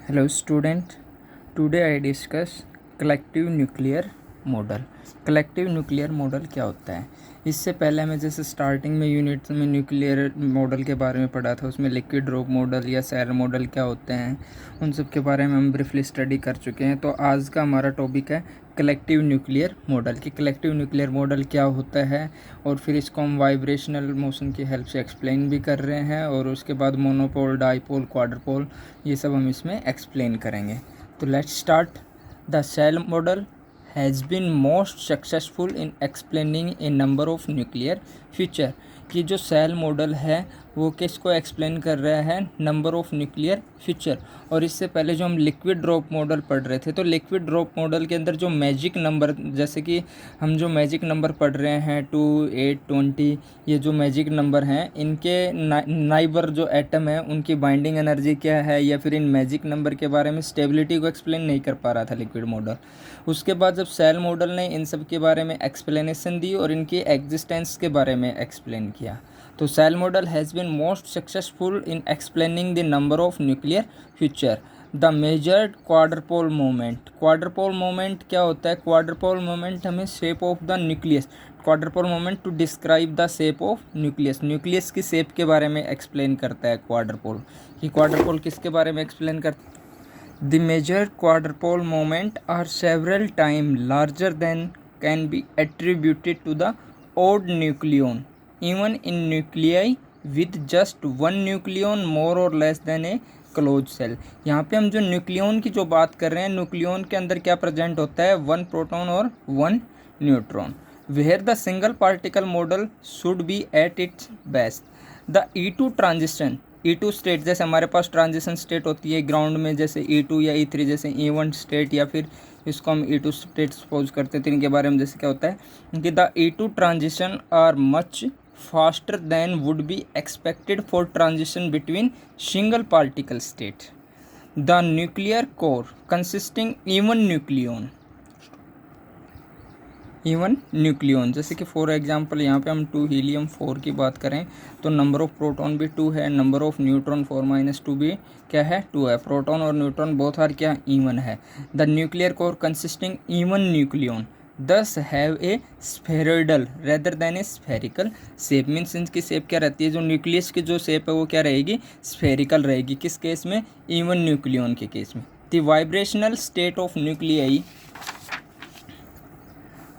Hello student, today I discuss collective nuclear model. Collective nuclear model क्या होता है? इससे पहले मैं जैसे स्टार्टिंग में यूनिट में न्यूक्लियर मॉडल के बारे में पढ़ा था, उसमें लिक्विड ड्रॉप मॉडल या सेल मॉडल क्या होते हैं उन सब के बारे में हम ब्रीफली स्टडी कर चुके हैं। तो आज का हमारा टॉपिक है कलेक्टिव न्यूक्लियर मॉडल कि कलेक्टिव न्यूक्लियर मॉडल क्या होता है, और फिर इसको हम वाइब्रेशनल मोशन की हेल्प से एक्सप्लेन भी कर रहे हैं, और उसके बाद मोनोपोल, डाईपोल, क्वाड्रपोल, ये सब हम इसमें एक्सप्लेन करेंगे। तो let's start. The cell model has been most successful in explaining a number of nuclear feature। कि जो सेल मॉडल है वो किसको एक्सप्लेन कर रहा है? Number of nuclear feature. और इससे पहले जो हम लिक्विड ड्रॉप मॉडल पढ़ रहे थे, तो लिक्विड ड्रॉप मॉडल के अंदर जो मैजिक नंबर, जैसे कि हम जो मैजिक नंबर पढ़ रहे हैं 2, 8, 20, ये जो मैजिक नंबर हैं इनके नाइबर जो एटम है उनकी बाइंडिंग एनर्जी क्या है, या फिर इन मैजिक नंबर के बारे में स्टेबिलिटी को एक्सप्लेन नहीं कर पा रहा था लिक्विड मॉडल। उसके बाद जब सेल मॉडल ने इन सब के बारे में एक्सप्लेनेशन दी और इनकी एग्जिस्टेंस के बारे में एक्सप्लेन किया, तो shell model has been most successful in explaining the number of nuclear feature. The measured quadrupole moment. Quadrupole moment क्या होता है? क्वाड्रपोल मोमेंट हमें shape of the nucleus, quadrupole moment to describe the shape of nucleus, nucleus की shape के बारे में explain करता है क्वाड्रपोल। कि क्वाड्रपोल किसके बारे में एक्सप्लेन करता है? The measured quadrupole moment are several times larger than can be attributed to the odd nucleon, even in nuclei with just one nucleon more or less than a close cell. यहाँ पे हम जो nucleon की जो बात कर रहे हैं, न्यूक्लियन के अंदर क्या प्रेजेंट होता है? 1 प्रोटॉन और 1 neutron. Where the single particle model should be at its best. The E2 transition, E2 state, जैसे हमारे पास ट्रांजिशन स्टेट होती है ग्राउंड में, जैसे E2 या E3, जैसे E1 स्टेट, या फिर इसको हम E2 स्टेट सपोज करते हैं। तो इनके बारे में जैसे क्या होता है कि the E2 transition are much faster than would be expected for transition between single particle state. The nuclear core consisting even nucleon, जैसे कि फॉर एग्जांपल यहाँ पे हम 2 हीलियम 4 की बात करें तो नंबर ऑफ प्रोटॉन भी 2 है, नंबर ऑफ न्यूट्रॉन 4-2 भी क्या है? 2 है। प्रोटॉन और न्यूट्रॉन बोथ आर क्या? इवन है। The nuclear core consisting even nucleon thus have a spheroidal rather than a spherical shape. Means इनकी शेप क्या रहती है? जो न्यूक्लियस की जो शेप है वो क्या रहेगी? स्फेरिकल रहेगी। किस केस में? इवन न्यूक्लियन के केस में। The vibrational state of nuclei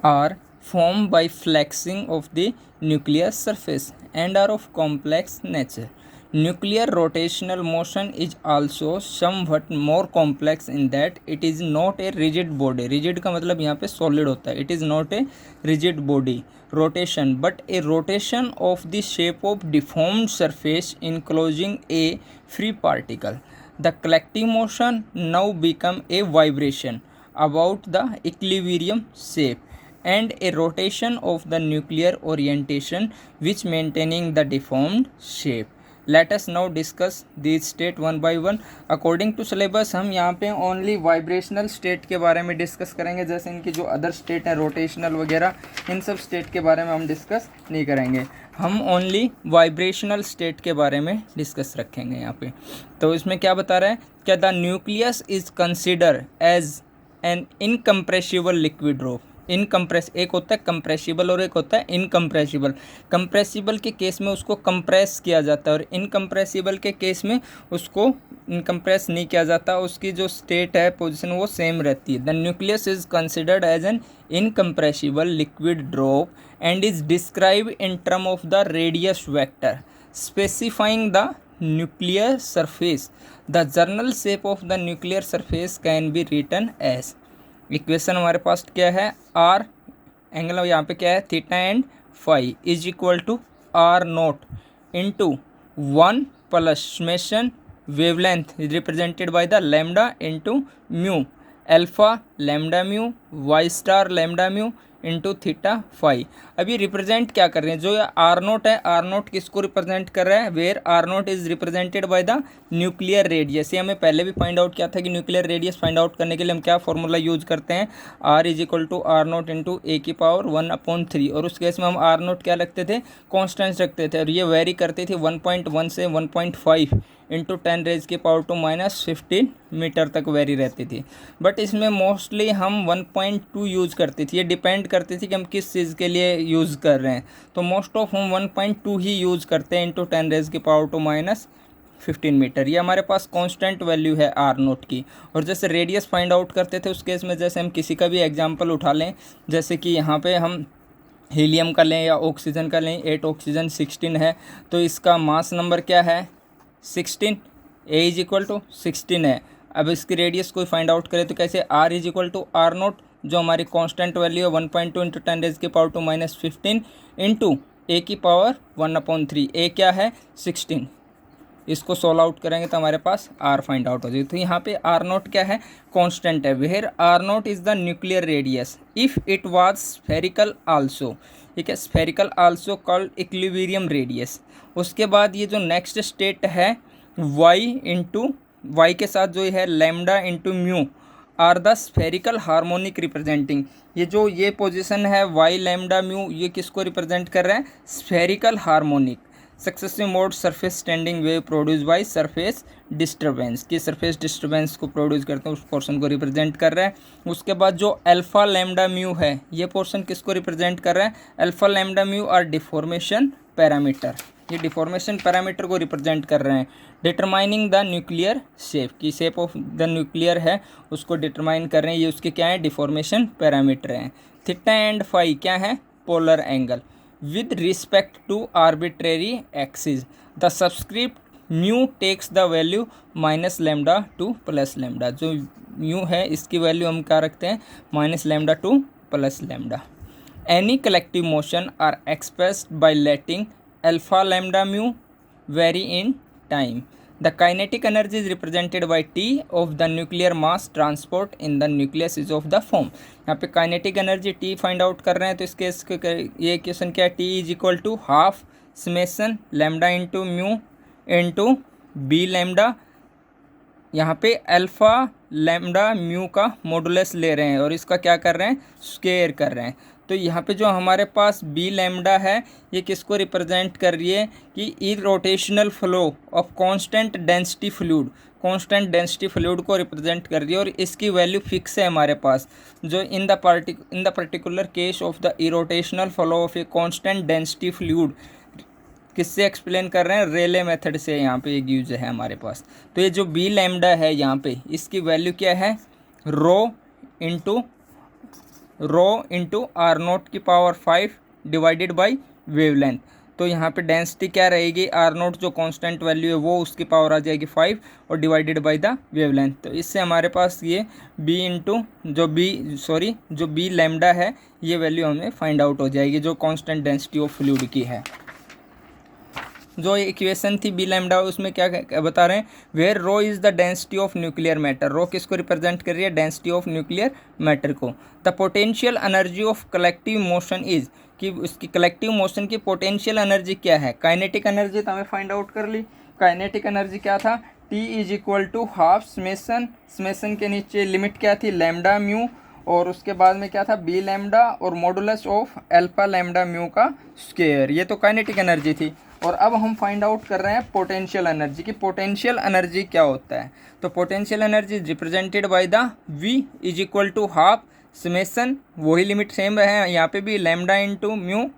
are formed by flexing of the nuclear surface and are of complex nature. Nuclear rotational motion is also somewhat more complex in that it is not a rigid body. Rigid का मतलब यहाँ पे solid होता है। It is not a rigid body rotation but a rotation of the shape of deformed surface enclosing a free particle. The collective motion now become a vibration about the equilibrium shape and a rotation of the nuclear orientation which maintaining the deformed shape. Let us now discuss these state one by one. According to syllabus हम यहाँ पे only vibrational state के बारे में discuss करेंगे, जैसे इनकी जो अदर स्टेट है रोटेशनल वगैरह, इन सब स्टेट के बारे में हम डिस्कस नहीं करेंगे। हम ओनली वाइब्रेशनल स्टेट के बारे में डिस्कस रखेंगे यहाँ पे। तो इसमें क्या बता रहा है? क्या the nucleus is consider as an incompressible liquid drop. Incompress, एक होता है कंप्रेसिबल और एक होता है इनकम्प्रेसिबल। कंप्रेसिबल के केस में उसको कंप्रेस किया जाता है और इनकम्प्रेसिबल के केस में उसको इनकम्प्रेस नहीं किया जाता, उसकी जो स्टेट है, पोजीशन, वो सेम रहती है। The nucleus is considered as an incompressible liquid drop and is describe in term of the radius vector specifying the nuclear surface. The general shape of the nuclear surface can be written as. Equation हमारे पास क्या है? R angle यहाँ पे क्या है? Theta and phi is equal to R naught into 1 plus summation wavelength represented by the lambda into mu alpha lambda mu Y star lambda mu into theta phi. अभी represent क्या कर रहे हैं? जो आर नोट है, R naught किसको represent कर रहा है? Where R naught is represented by the nuclear radius. ये हमें पहले भी फाइंड आउट किया था कि न्यूक्लियर रेडियस फाइंड आउट करने के लिए हम क्या फॉर्मूला यूज करते हैं? R is equal to R naught into A की पावर 1/3। और उस केस में हम आर नोट क्या रखते थे? कॉन्स्टेंट रखते थे, और ये वेरी करती थी 1.1 से 1.5 इंटू 10⁻⁻⁻15 मीटर तक वेरी रहती थी। बट इसमें मोस्टली हम 1.2 यूज़ करते थे, ये डिपेंड करती थी कि हम किस चीज़ के लिए यूज़ कर रहे हैं। तो मोस्ट ऑफ हम 1.2 ही यूज़ करते हैं इंटू 10⁻⁻15 मीटर। ये हमारे पास कांस्टेंट वैल्यू है आर नोट की। और जैसे रेडियस फाइंड आउट करते थे उस केस में, जैसे हम किसी का भी एग्जांपल उठा लें, जैसे कि यहाँ पे हम हीलियम का लें या ऑक्सीजन का लें, 8 ऑक्सीजन 16 है, तो इसका मास नंबर क्या है 16, ए इज इक्वल टू 16 है। अब इसकी रेडियस कोई फाइंड आउट करे तो कैसे, R is equal to R naught जो हमारी कांस्टेंट वैल्यू है 1.2 इंटू 10⁻⁻15 इंटू ए की पावर 1/3, ए क्या है 16। इसको सोल्व आउट करेंगे तो हमारे पास आर फाइंड आउट हो जाएगी। तो यहाँ पे आर नोट क्या है, कांस्टेंट है। Where R naught is the nuclear radius if it was spherical also, ठीक है, spherical also called equilibrium radius. उसके बाद ये जो नेक्स्ट स्टेट है वाई इंटू वाई के साथ जो है lambda into mu are the spherical harmonic representing. ये पोजिशन है वाई लैम्डा म्यू, ये किसको रिप्रेजेंट कर रहे हैं, spherical harmonic successive mode surface standing wave produce by surface disturbance, की सरफेस डिस्टर्बेंस को प्रोड्यूस करते हैं, उस पोर्शन को रिप्रेजेंट कर रहा है। उसके बाद जो अल्फा लैम्डा म्यू है, ये पोर्शन किसको रिप्रेजेंट कर रहा है, alpha lambda mu are deformation parameter, ये डिफॉर्मेशन पैरामीटर को रिप्रेजेंट कर रहे हैं। डिटरमाइनिंग द न्यूक्लियर शेप, की शेप ऑफ द न्यूक्लियर है उसको डिटरमाइन कर रहे हैं, ये उसके क्या है डिफॉर्मेशन पैरामीटर हैं। थीटा एंड फाई क्या है, polar angle with respect to arbitrary axis, the subscript mu takes the value minus lambda to plus lambda। जो mu है इसकी वैल्यू हम क्या रखते हैं, minus lambda to plus lambda. Any collective motion are expressed by letting alpha lambda mu vary in time. The kinetic energy is represented by T of the nuclear mass transport in the nucleus is of the form। यहाँ पे kinetic energy T find out कर रहे हैं, तो इसके ये question क्या है, T is equal to half summation lambda into mu into B lambda. यहाँ पे अल्फा लैम्डा म्यू का मॉडुलस ले रहे हैं और इसका क्या कर रहे हैं, स्क्वायर कर रहे हैं। तो यहाँ पे जो हमारे पास बी लैम्डा है ये किसको रिप्रेजेंट कर रही है कि irrotational flow of constant density fluid, constant density fluid को रिप्रेजेंट कर रही है। और इसकी वैल्यू फिक्स है हमारे पास, जो in the particular case of the irrotational flow of a constant density fluid, किससे एक्सप्लेन कर रहे हैं, रेले मेथड से यहाँ पे एक यूज है हमारे पास। तो ये जो बी लैम्डा है यहाँ पे इसकी वैल्यू क्या है, रो इंटू आर नोट की पावर 5 डिवाइडेड बाई वेवलेंथ। तो यहाँ पे डेंसिटी क्या रहेगी, आर नोट जो कांस्टेंट वैल्यू है वो उसकी पावर आ जाएगी 5 और डिवाइडेड बाय द वेवलेंथ। तो इससे हमारे पास ये बी इंटू जो बी लैम्डा है ये वैल्यू हमें फाइंड आउट हो जाएगी, जो कांस्टेंट डेंसिटी ऑफ फ्लूइड की है। जो इक्वेशन थी बी लैम्डा उसमें क्या बता रहे हैं, where rho is the density of nuclear matter, rho किसको रिप्रेजेंट कर रही है, डेंसिटी ऑफ न्यूक्लियर मैटर को। The potential energy of collective motion is, कि उसकी कलेक्टिव मोशन की पोटेंशियल एनर्जी क्या है, काइनेटिक एनर्जी तो हमें फाइंड आउट कर ली। काइनेटिक एनर्जी क्या था, T is equal to half summation के नीचे लिमिट क्या थी, लैम्डा म्यू, और उसके बाद में क्या था बी लैम्डा और modulus of alpha lambda mu का स्क्वायर, ये तो काइनेटिक एनर्जी थी। और अब हम फाइंड आउट कर रहे हैं पोटेंशियल एनर्जी की, पोटेंशियल एनर्जी क्या होता है। तो potential energy represented by the V is equal to half summation, वही लिमिट सेम है यहाँ पे भी, lambda into mu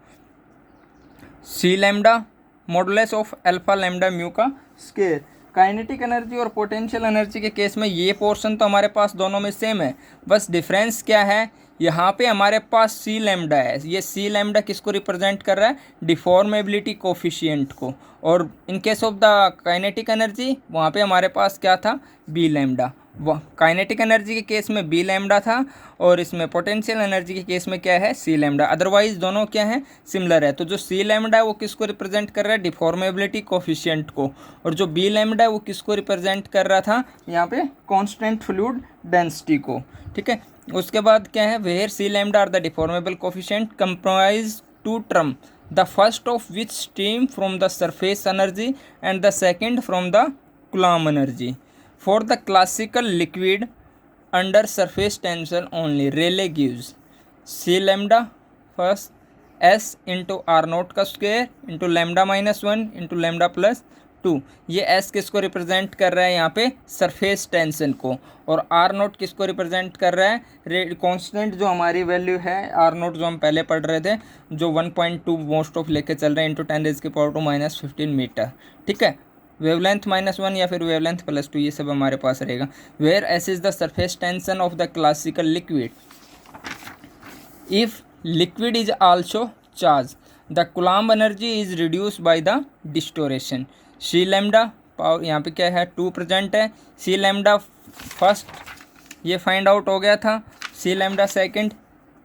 C lambda modulus of alpha lambda mu का स्क्वायर। काइनेटिक एनर्जी और पोटेंशियल एनर्जी के केस में ये पोर्शन तो हमारे पास दोनों में सेम है, बस डिफरेंस क्या है, यहाँ पे हमारे पास सी लैम्डा है, ये सी लैम्डा किसको रिप्रेजेंट कर रहा है, डिफॉर्मेबिलिटी कोफिशिएंट को। और इन case of the kinetic energy वहाँ पे हमारे पास क्या था, बी लैम्डा। वह काइनेटिक एनर्जी के केस में बी लैम्डा था और इसमें पोटेंशियल एनर्जी के केस में क्या है, सी लैम्डा। अदरवाइज दोनों क्या है, सिमिलर है। तो जो सी लैम्डा है वो किसको रिप्रेजेंट कर रहा है, डिफॉर्मेबिलिटी कोफिशिएंट को, और जो बी लैम्डा है वो किसको रिप्रेजेंट कर रहा था, यहाँ पे कांस्टेंट फ्लूइड डेंसिटी को, ठीक है। उसके बाद क्या है, where C lambda are the deformable coefficient comprise to term, the first of which stream from the surface energy and the second from the Coulomb energy. For the classical liquid under surface tension only, Rayleigh gives C lambda first S into R naught का square into lambda minus 1 into lambda plus 2 2, ये S किसको represent कर रहा है यहाँ पे surface tension को, और आर नोट किसको रिप्रेजेंट कर रहा है कांस्टेंट जो हमारी वैल्यू है आर नोट जो हम पहले पढ़ रहे थे जो 1.2 मोस्ट ऑफ लेके चल रहे हैं इंटू 10⁻⁻⁻15 मीटर। ठीक है, वेवलेंथ -1 या फिर वेवलेंथ +2 ये सब हमारे पास रहेगा। Where S is the surface tension of the classical liquid if liquid is also charge the Coulomb energy is reduce by the distortion. C lambda power यहाँ पे क्या है 2 प्रेजेंट है, सी लैम्डा फर्स्ट ये फाइंड आउट हो गया था, C lambda second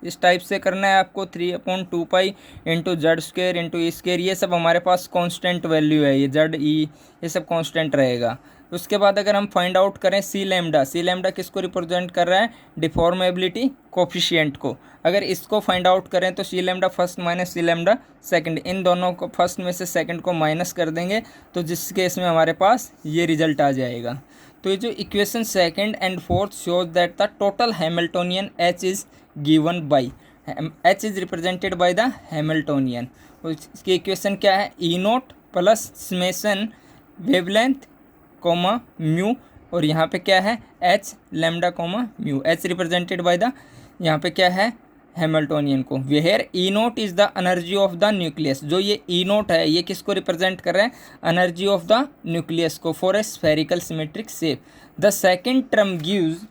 इस टाइप से करना है आपको 3/2 pi into Z square into E square, ये सब हमारे पास कांस्टेंट वैल्यू है, ये जेड ई ये सब कांस्टेंट रहेगा। उसके बाद अगर हम फाइंड आउट करें सी लैम्डा किसको रिप्रेजेंट कर रहा है डिफॉर्मेबिलिटी कोफिशिएंट को। अगर इसको फाइंड आउट करें तो सी लैम्डा फर्स्ट माइनस सी लैम्डा सेकंड, इन दोनों को फर्स्ट में से सेकंड को माइनस कर देंगे तो जिस केस में हमारे पास ये रिजल्ट आ जाएगा। तो ये जो equation second and fourth shows that the total Hamiltonian H is given by H is represented by the Hamiltonian. इसकी इक्वेशन क्या है E naught plus summation wavelength comma mu, और यहाँ पे क्या है H lambda comma mu, H represented by the यहाँ पे क्या है हैमिल्टोनियन को। Where E naught is the energy of the nucleus, जो ये ई नोट है ये किसको रिप्रेजेंट कर रहा है एनर्जी ऑफ द न्यूक्लियस को for a spherical symmetric shape. The second term gives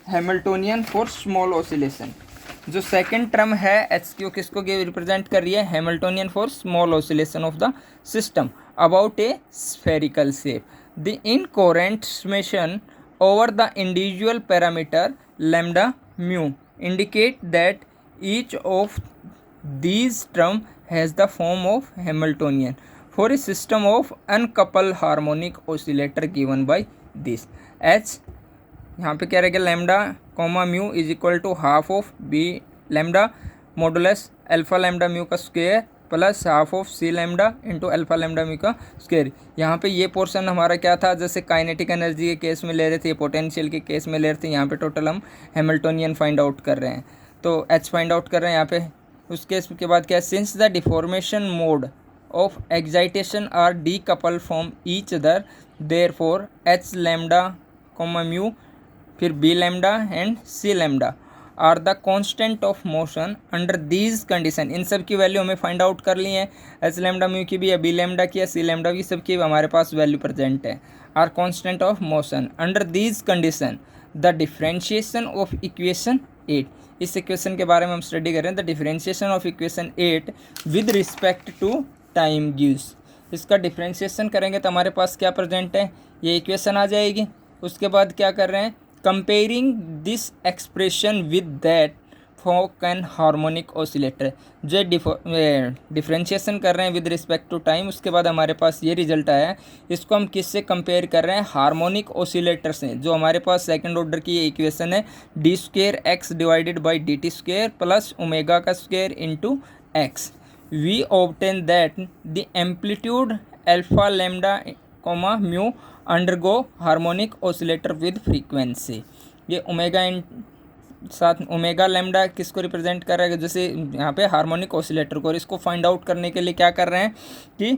Hamiltonian for small oscillation. जो सेकेंड टर्म है एच क्यू किसको रिप्रेजेंट कर रही है Hamiltonian for small oscillation of the system about a spherical shape. The incoherent summation over the individual parameter lambda mu indicate that each of these term has the form of Hamiltonian for a system of uncoupled harmonic oscillator given by this h यहाँ पे क्या रहेगा lambda comma mu is equal to half of B lambda modulus alpha lambda mu का square plus half of C lambda into alpha lambda mu का square. यहाँ पे ये portion हमारा क्या था जैसे काइनेटिक एनर्जी के केस में ले रहे थे, पोटेंशियल के केस में ले रहे थे, यहाँ पे टोटल हम हैमिल्टोनियन फाइंड आउट कर रहे हैं तो एच फाइंड आउट कर रहे हैं यहाँ पे। उस केस के बाद क्या है since the deformation mode of excitation are decouple from each other therefore H lambda comma mu फिर B lambda and C lambda are the constant of motion under these condition. इन सब की value हमें find out कर ली है, H lambda mu की भी या बी लैम्डा की या सी लैम्डा की, सब की हमारे पास वैल्यू प्रेजेंट है। Are constant of motion under these condition the differentiation of equation 8, इस इक्वेशन के बारे में हम स्टडी कर रहे हैं। The differentiation of equation 8 with respect to time gives, इसका डिफ्रेंशिएशन करेंगे तो हमारे पास क्या प्रेजेंट है ये इक्वेशन आ जाएगी। उसके बाद क्या कर रहे हैं comparing this expression with that for an harmonic oscillator, जो डिफ्रेंशिएशन कर रहे हैं विद रिस्पेक्ट टू टाइम। उसके बाद हमारे पास ये रिजल्ट आया है, इसको हम किससे कंपेयर कर रहे हैं हार्मोनिक ऑसिलेटर से। जो हमारे पास सेकंड ऑर्डर की ये इक्वेशन है D square X divided by D T square plus omega का square into X. We obtain that the amplitude alpha lambda comma mu undergo harmonic oscillator with frequency. ये omega इन साथ omega lambda किसको represent कर रहा है जैसे यहाँ पे हार्मोनिक ऑसिलेटर को। और इसको फाइंड आउट करने के लिए क्या कर रहे हैं कि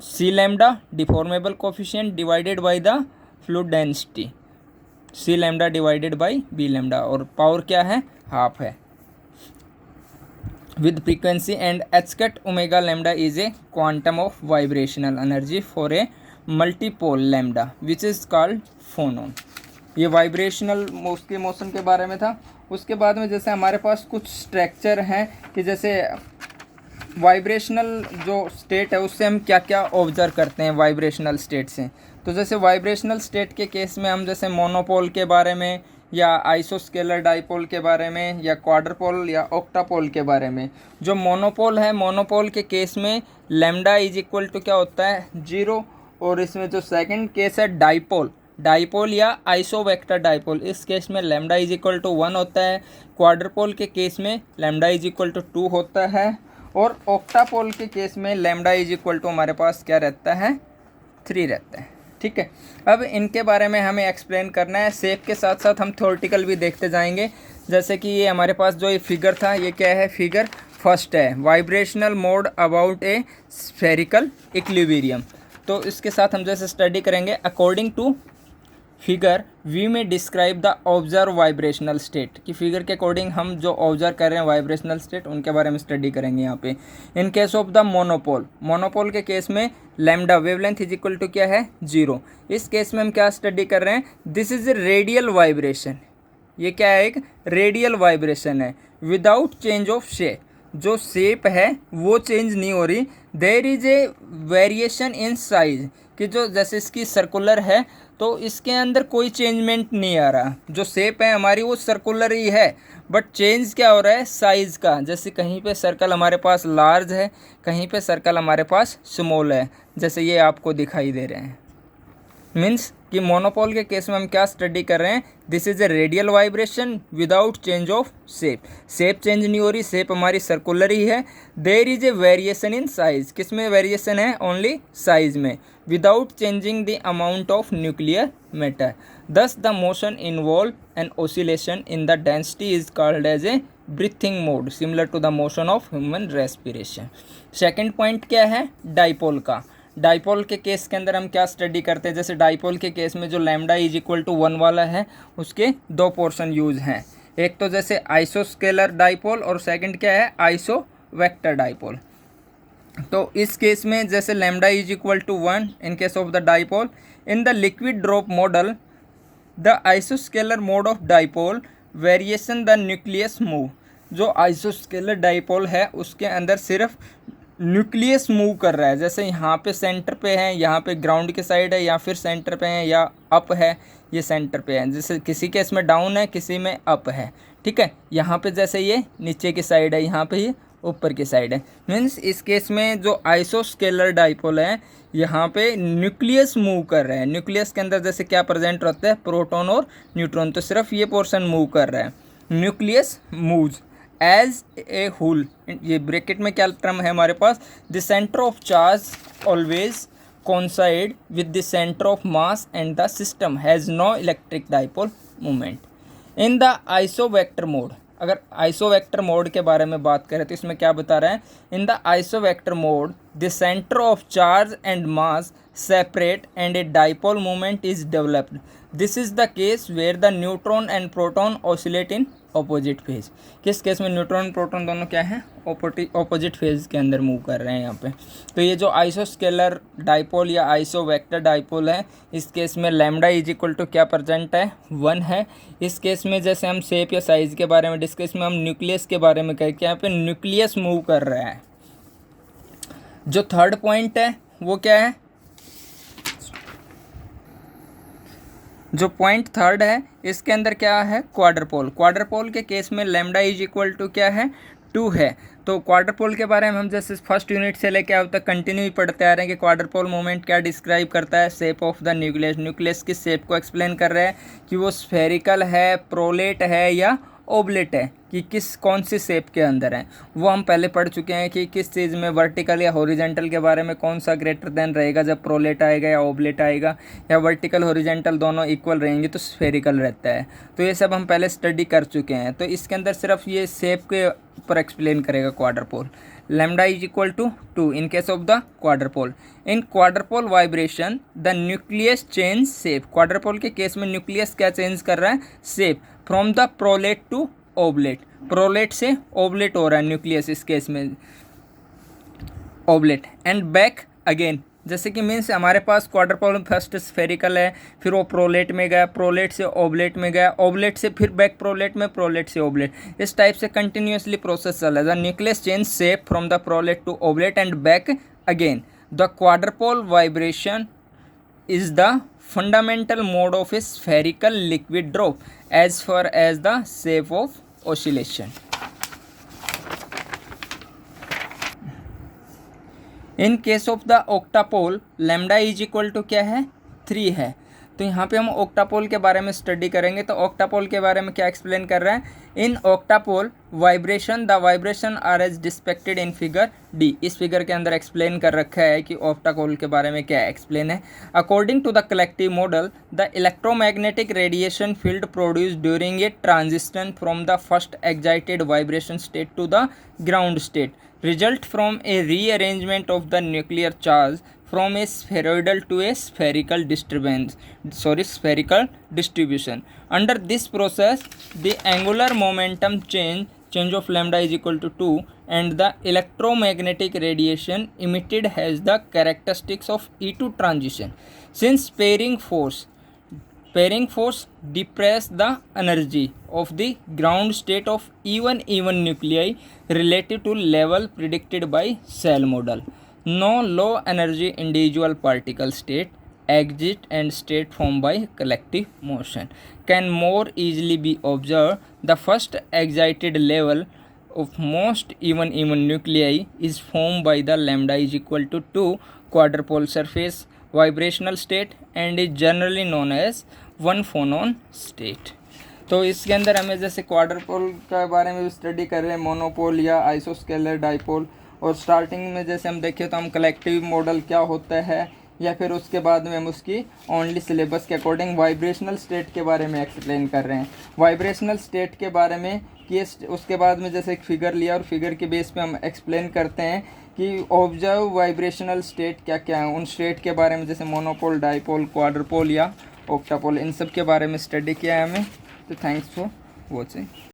C lambda deformable coefficient divided by the fluid density, C lambda divided by B lambda, और पावर क्या है हाफ है with frequency and h cat omega lambda is a quantum of vibrational energy for a multipole lambda which is called phonon। ये vibrational उसके motion के बारे में था। उसके बाद में जैसे हमारे पास कुछ स्ट्रक्चर हैं कि जैसे वाइब्रेशनल जो स्टेट है उससे हम क्या क्या ऑब्जर्व करते हैं वाइब्रेशनल स्टेट से। तो जैसे वाइब्रेशनल स्टेट के केस में हम जैसे मोनोपोल के बारे में या आइसोस्केलर डाइपोल के बारे में या क्वाड्रपोल या ऑक्टापोल के बारे में। जो मोनोपोल है मोनोपोल के केस में लैम्डा इज इक्वल टू क्या होता है 0, और इसमें जो सेकंड केस है डाइपोल या आइसोवेक्टर डाइपोल, इस केस में लैम्डा इज इक्वल टू 1 होता है। क्वाड्रपोल के केस में लैम्डा इज इक्वल टू 2 होता है, और ऑक्टापोल के केस में लैम्डा इज इक्वल टू हमारे पास क्या रहता है 3 रहता है। ठीक है, अब इनके बारे में हमें एक्सप्लेन करना है। शेप के साथ साथ हम थ्योरेटिकल भी देखते जाएंगे। जैसे कि ये हमारे पास जो ये फिगर था ये क्या है फिगर फर्स्ट है vibrational mode about a spherical equilibrium. तो इसके साथ हम जैसे स्टडी करेंगे अकॉर्डिंग टू फिगर वी में describe the observe vibrational state, कि फिगर के अकॉर्डिंग हम जो ऑब्जर्व कर रहे हैं वाइब्रेशनल स्टेट उनके बारे में स्टडी करेंगे यहाँ पे। In case of the monopole, monopole के केस में lambda wavelength is equal to क्या है 0। इस केस में हम क्या स्टडी कर रहे हैं, this is a radial vibration, ये क्या है एक रेडियल वाइब्रेशन है विदाउट चेंज ऑफ शेप, जो शेप है वो चेंज नहीं हो रही। There is a variation in size, कि जो जैसे इसकी सर्कुलर है तो इसके अंदर कोई चेंजमेंट नहीं आ रहा, जो शेप है हमारी वो सर्कुलर ही है, बट चेंज क्या हो रहा है साइज़ का। जैसे कहीं पे सर्कल हमारे पास लार्ज है, कहीं पे सर्कल हमारे पास स्मॉल है, जैसे ये आपको दिखाई दे रहे हैं। मीन्स कि मोनोपोल के केस में हम क्या स्टडी कर रहे हैं, this is a radial vibration without change of shape, shape change नहीं हो रही, शेप हमारी सर्कुलर ही है। There is a variation in size, किस में वेरिएशन है, ओनली साइज में, without changing the amount of nuclear matter. Thus the motion involve an oscillation in the density is called as a breathing mode similar to the motion of human respiration. Second point क्या है dipole का। Dipole के case के अंदर हम क्या study करते हैं, जैसे डाइपोल के केस में जो लैम्डा इज इक्वल टू 1 वाला है उसके दो पोर्शन यूज हैं, एक तो जैसे आइसोस्केलर डाइपोल और सेकंड क्या है आइसो वेक्टर डाइपोल। तो इस केस में जैसे lambda is equal to 1 in case of the dipole, in the liquid drop model the isoscalar mode of dipole variation the nucleus move. जो आइसोस्केलर डाइपोल है उसके अंदर सिर्फ न्यूक्लियस मूव कर रहा है, जैसे यहाँ पे सेंटर पे है, यहाँ पे ग्राउंड के साइड है, या फिर सेंटर पे है, या अप है, ये सेंटर पे है, जैसे किसी केस में डाउन है किसी में अप है, ठीक है। यहाँ पे जैसे ये नीचे की साइड है, यहाँ पे ये ऊपर की साइड है। मीन्स इस केस में जो आइसोस्केलर डाइपोल है यहाँ पे न्यूक्लियस मूव कर रहा है, न्यूक्लियस के अंदर जैसे क्या प्रेजेंट रहता है प्रोटॉन और न्यूट्रॉन, तो सिर्फ ये पोर्शन मूव कर रहा है, nucleus moves as a whole. ये ब्रैकेट में क्या टर्म है हमारे पास, the centre of charge always coincide with the centre of mass and the system has no electric dipole movement in the isovector mode. अगर आइसोवेक्टर मोड के बारे में बात करें तो इसमें क्या बता रहा है, in the isovector mode the centre of charge and mass separate and a dipole movement is developed. This is the case where the neutron and proton oscillate in opposite phase. किस केस में neutron proton दोनों क्या है opposite phase के अंदर move कर रहे हैं यहाँ पे। तो ये जो आइसोस्केलर डाइपोल या आइसोवेक्टर डाइपोल है इस केस में लैम्डा इज इक्वल टू क्या प्रेजेंट है 1 है। इस केस में जैसे हम शेप या साइज के बारे में डिस्कस में हम न्यूक्लियस के बारे में कहें कि यहाँ पे न्यूक्लियस मूव कर रहा है। जो थर्ड पॉइंट है वो क्या है, जो पॉइंट थर्ड है इसके अंदर क्या है क्वाड्रपोल। क्वाड्रपोल के केस में लैम्डा इज इक्वल टू क्या है 2 है। तो क्वाड्रपोल के बारे में हम जैसे फर्स्ट यूनिट से लेके अब तक कंटिन्यू ही पढ़ते आ रहे हैं कि क्वाड्रपोल मूवमेंट क्या डिस्क्राइब करता है, shape of the nucleus, nucleus की शेप को एक्सप्लेन कर रहा है कि वो स्फेरिकल है, प्रोलेट है या ओबलेट है, कि किस कौन सी शेप के अंदर है। वो हम पहले पढ़ चुके हैं कि किस चीज़ में वर्टिकल या हॉरिजेंटल के बारे में कौन सा ग्रेटर देन रहेगा जब प्रोलेट आएगा या ओबलेट आएगा, या वर्टिकल हॉरिजेंटल दोनों इक्वल रहेंगे तो स्फेरिकल रहता है। तो ये सब हम पहले स्टडी कर चुके हैं। तो इसके अंदर सिर्फ ये शेप के ऊपर एक्सप्लेन करेगा quadrupole. Lambda is equal to 2 in case of the quadrupole. In quadrupole vibration the nucleus change shape. Quadrupole के केस में न्यूक्लियस क्या चेंज कर रहा है shape, from the prolate to oblate, prolate से ओबलेट हो रहा है न्यूक्लियस इस केस में ओबलेट, एंड बैक अगेन। जैसे कि मीन्स हमारे पास क्वाड्रपोल फर्स्ट स्फेरिकल है, फिर वो प्रोलेट में गया, प्रोलेट से ओबलेट में गया, ओबलेट से फिर बैक प्रोलेट में, प्रोलेट से ओबलेट, इस टाइप से कंटिन्यूसली प्रोसेस चल रहा है। The nucleus change shape from the prolate to oblate and back again. The quadrupole vibration is the fundamental mode of a spherical liquid drop as far as the shape of oscillation. In case of the octapole, lambda is equal to क्या है 3 है। तो यहाँ पे हम ऑक्टापोल के बारे में स्टडी करेंगे। तो ऑक्टापोल के बारे में क्या एक्सप्लेन कर रहा है, in octapole vibration the vibration are as depicted in figure D. इस फिगर के अंदर एक्सप्लेन कर रखा है कि ऑक्टापोल के बारे में क्या एक्सप्लेन है। According to the collective model the electromagnetic radiation field produce during a transition from the first excited vibration state to the ground state result from a rearrangement of the nuclear charge from a spheroidal to a spherical distribution. Under this process, the angular momentum change of lambda is equal to 2, and the electromagnetic radiation emitted has the characteristics of E2 transition. Since pairing force depress the energy of the ground state of even nuclei relative to level predicted by cell model. No low energy individual particle state exist, and state formed by collective motion can more easily be observed. The first excited level of most even nuclei is formed by the lambda is equal to 2 quadrupole surface vibrational state and is generally known as one phonon state. तो इसके अंदर हमें जैसे क्वाड्रपोल के बारे में भी study कर रहे हैं, मोनोपोल या आइसोस्केलर डाइपोल, और स्टार्टिंग में जैसे हम देखें तो हम कलेक्टिव मॉडल क्या होता है, या फिर उसके बाद में हम उसकी ओनली सिलेबस के अकॉर्डिंग वाइब्रेशनल स्टेट के बारे में एक्सप्लेन कर रहे हैं। वाइब्रेशनल स्टेट के बारे में कि उसके बाद में जैसे एक फिगर लिया और फिगर के बेस पे हम एक्सप्लेन करते हैं कि ऑब्जर्व वाइब्रेशनल स्टेट क्या क्या है, उन स्टेट के बारे में जैसे मोनोपोल, डाइपोल, क्वाड्रपोल या ऑक्टापोल, इन सब के बारे में स्टडी किया है हमें। तो थैंक्स फॉर वॉचिंग।